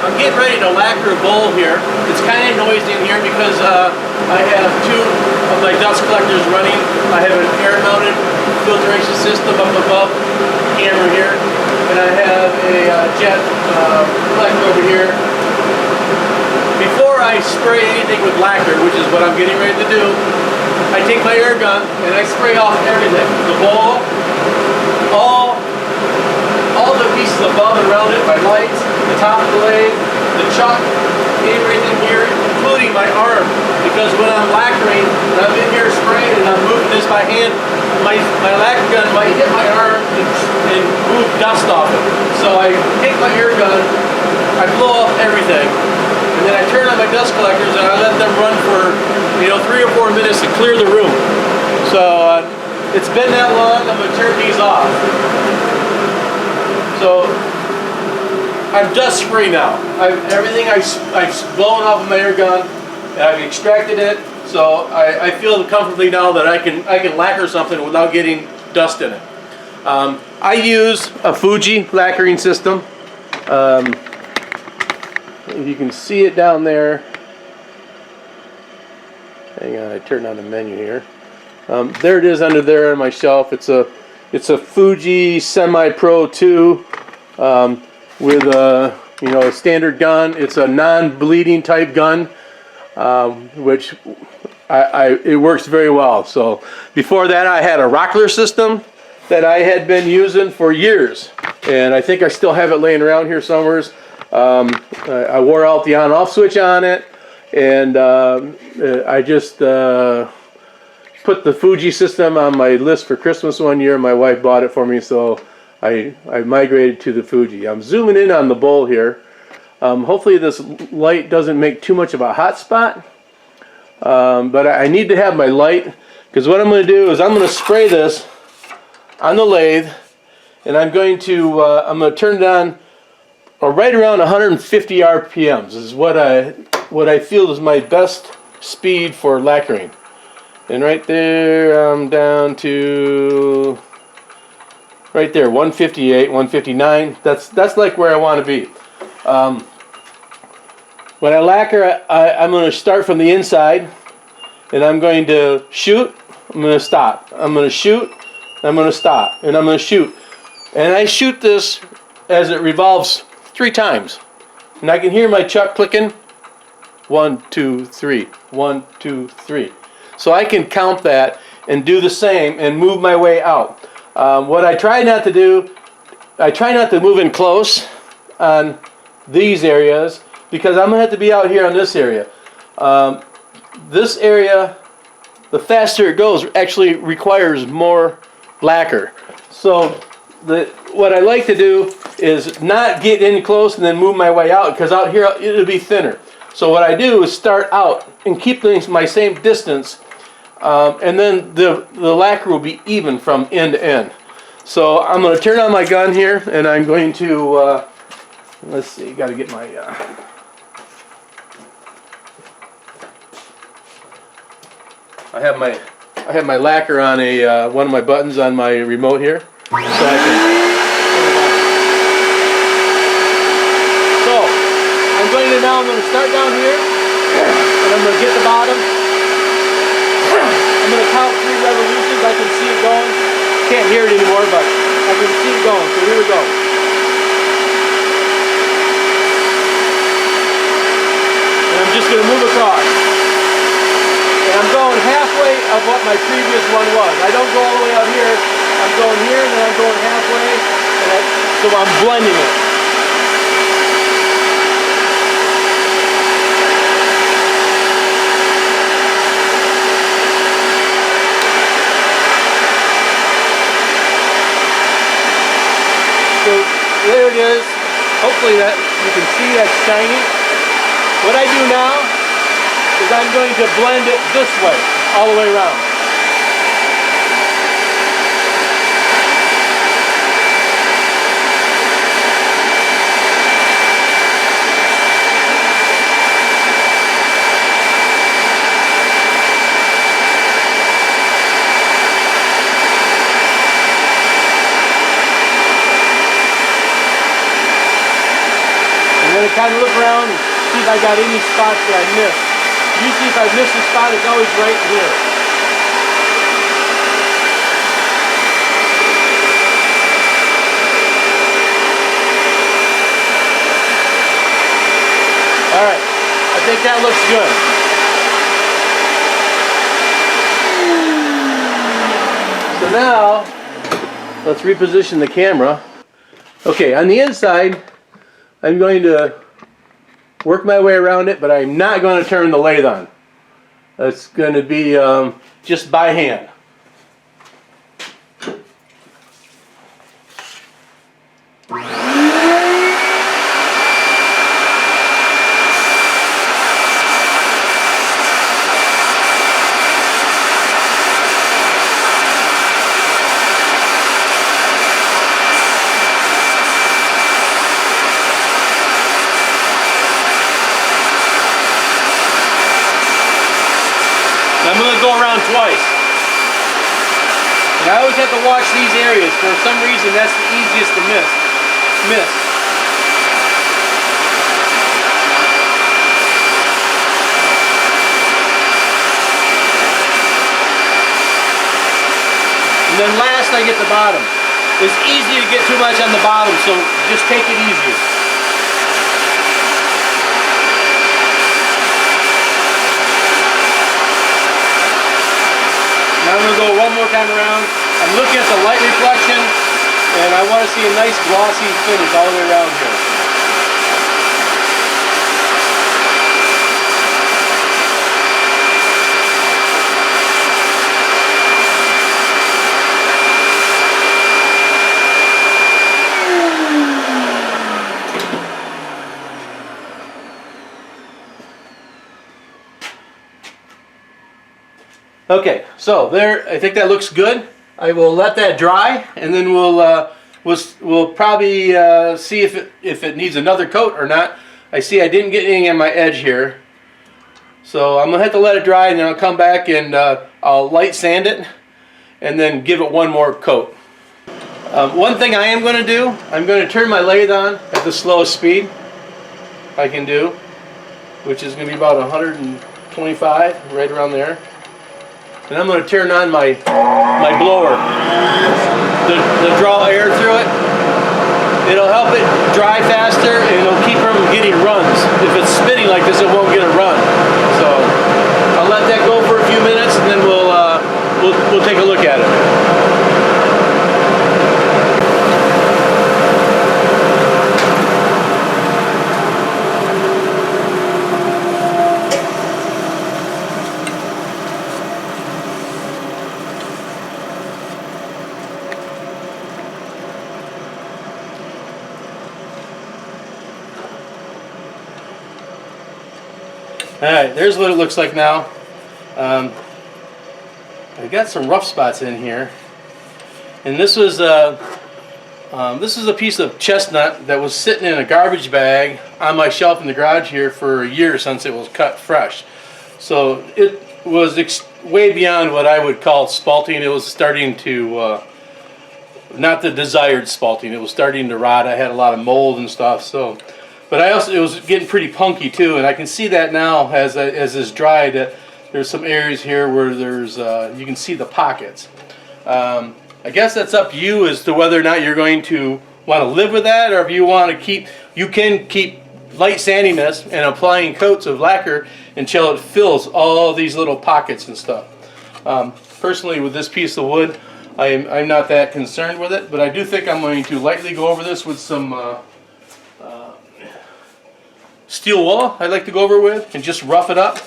I'm getting ready to lacquer a bowl here. It's kind of noisy in here because I have two of my dust collectors running. I have an air-mounted filtration system up above the camera here, and I have a jet collector over here. Before I spray anything with lacquer, which is what I'm getting ready to do, I take my air gun and I spray off everything. The bowl, all the pieces above and around it, my lights, the top of the lathe, the chuck, everything here, including my arm. Because when I'm lacquering, and I'm in here spraying and I'm moving this by hand, my lacquer gun might hit my arm and move dust off it. So I take my air gun, I blow off everything, and then I turn on my dust collectors and I let them run for 3 or 4 minutes to clear the room. So it's been that long, I'm going to turn these off. So I'm dust free now. Everything I've blown off of my air gun, and I've extracted it. So I feel comfortably now that I can lacquer something without getting dust in it. I use a Fuji lacquering system. If you can see it down there. Hang on, I turned on the menu here. There it is under there on my shelf. It's a Fuji Semi-Pro 2 with a standard gun. It's a non-bleeding type gun, which it works very well. So before that, I had a Lacquer system that I had been using for years, and I think I still have it laying around here somewhere. I wore out the on-off switch on it, and I just put the Fuji system on my list for Christmas one year. My wife bought it for me, so I migrated to the Fuji. I'm zooming in on the bowl here. Hopefully this light doesn't make too much of a hot spot, but I need to have my light, because what I'm going to do is I'm going to spray this on the lathe, and I'm going to turn it on right around 150 RPMs. This is what I feel is my best speed for lacquering. And right there, I'm down to right there, 158, 159. That's like where I want to be. When I lacquer, I'm going to start from the inside, and I'm going to shoot. I'm going to stop. I'm going to shoot. I'm going to stop, and I'm going to shoot. And I shoot this as it revolves 3 times, and I can hear my chuck clicking. 1, 2, 3. 1, 2, 3. So I can count that and do the same and move my way out. What I try not to do, I try not to move in close on these areas, because I'm going to have to be out here on this area. This area, the faster it goes, actually requires more lacquer. So what I like to do is not get in close and then move my way out, because out here it'll be thinner. So what I do is start out and keep things my same distance, and then the lacquer will be even from end to end. So I'm going to turn on my gun here, and I'm going to, let's see, got to get my, I have my lacquer on one of my buttons on my remote here, so I can. So I'm going to start down here, and I'm going to get the bottom. I'm going to count 3 revolutions. I can see it going. Can't hear it anymore, but I can see it going. So here we go. And I'm just going to move across. And I'm going halfway of what my previous one was. I don't go all the way out here. I'm going here, and then I'm going halfway, so I'm blending it. So there it is. Hopefully that you can see that's shiny. What I do now is I'm going to blend it this way, all the way around. going to kind of look around and see if I got any spots that I missed. Usually if I miss a spot, it's always right here. Alright, I think that looks good. So now, let's reposition the camera. Okay, on the inside, I'm going to work my way around it, but I'm not going to turn the lathe on. It's going to be just by hand. I'm going to go around twice. And I always have to watch these areas. For some reason, that's the easiest to miss. And then last, I get the bottom. It's easy to get too much on the bottom, so just take it easy. Now I'm going to go one more time around. I'm looking at the light reflection, and I want to see a nice glossy finish all the way around here. Okay, so there, I think that looks good. I will let that dry, and then we'll probably see if it needs another coat or not. I see I didn't get anything on my edge here, so I'm gonna have to let it dry, and then I'll come back and I'll light sand it, and then give it one more coat. One thing I am going to do, I'm going to turn my lathe on at the slowest speed I can do, which is going to be about 125, right around there. And I'm going to turn on my blower to draw air through it. It'll help it dry faster, and it'll keep from getting runs. If it's spinning like this, it won't get a run. So I'll let that go for a few minutes, and then we'll take a look at it. Alright, there's what it looks like now. I got some rough spots in here. And this was a piece of chestnut that was sitting in a garbage bag on my shelf in the garage here for a year since it was cut fresh. So it was way beyond what I would call spalting. It was starting to, not the desired spalting, it was starting to rot. I had a lot of mold and stuff. So. But it was getting pretty punky too, and I can see that now as it's dried. There's some areas here where there's you can see the pockets. I guess that's up to you as to whether or not you're going to want to live with that, or if you want to you can keep light sanding this and applying coats of lacquer until it fills all these little pockets and stuff. Personally, with this piece of wood, I'm not that concerned with it, but I do think I'm going to lightly go over this with some steel wool I like to go over with and just rough it up.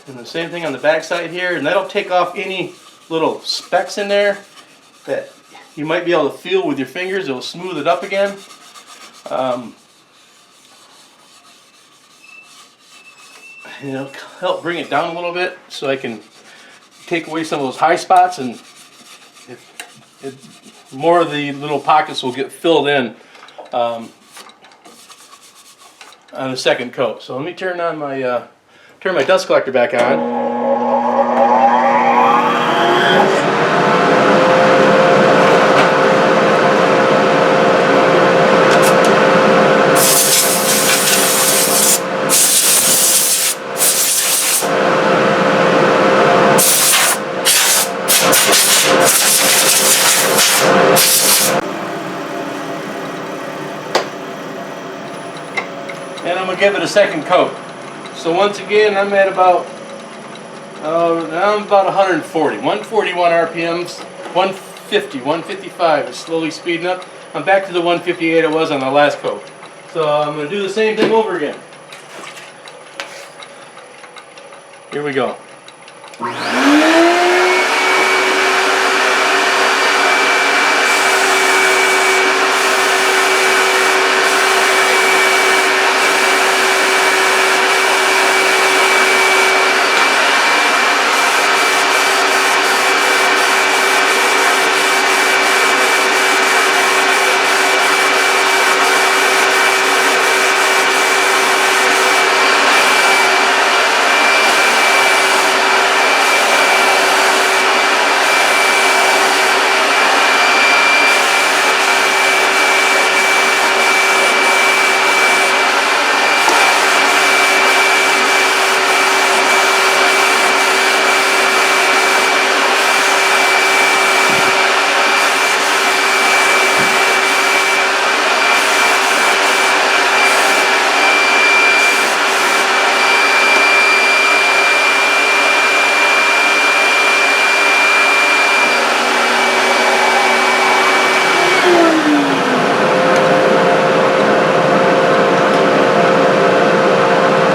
And the same thing on the back side here, and that'll take off any little specks in there that you might be able to feel with your fingers. It'll smooth it up again. And it'll help bring it down a little bit so I can take away some of those high spots, and more of the little pockets will get filled in on the second coat. So let me turn turn my dust collector back on. And I'm going to give it a second coat. So once again, I'm at about 140, 141 RPMs, 150, 155 is slowly speeding up. I'm back to the 158 I was on the last coat. So I'm going to do the same thing over again. Here we go.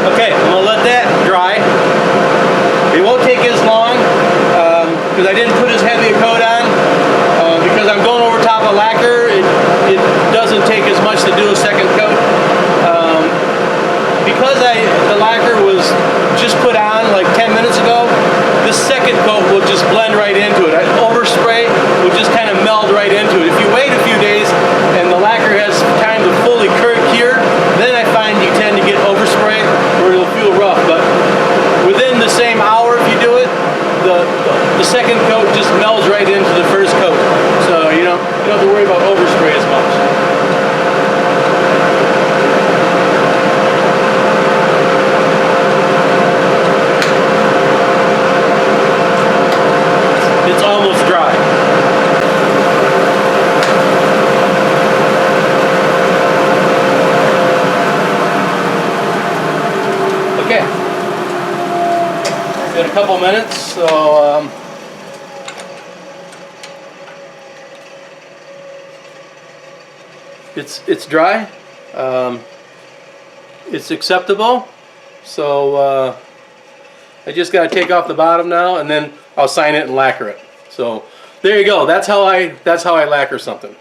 Okay, I'm going to let that dry. It won't take as long because I didn't put as heavy a coat on. Because I'm going over top of lacquer, it doesn't take as much to do a second coat. Because the lacquer was just put on like 10 minutes ago, this second coat will just blend right into it. Overspray will just kind of meld right into it. If you wait a few days and the lacquer has time to fully cure, then I find you tend to get overspray or it'll feel rough. But within the same hour if you do it, the second coat just melds right into the first coat. So you don't have to worry about overspray as much. It's almost dry. Okay. Got a couple minutes, so it's dry. It's acceptable. So I just got to take off the bottom now, and then I'll sign it and lacquer it. So there you go. That's how I lacquer something.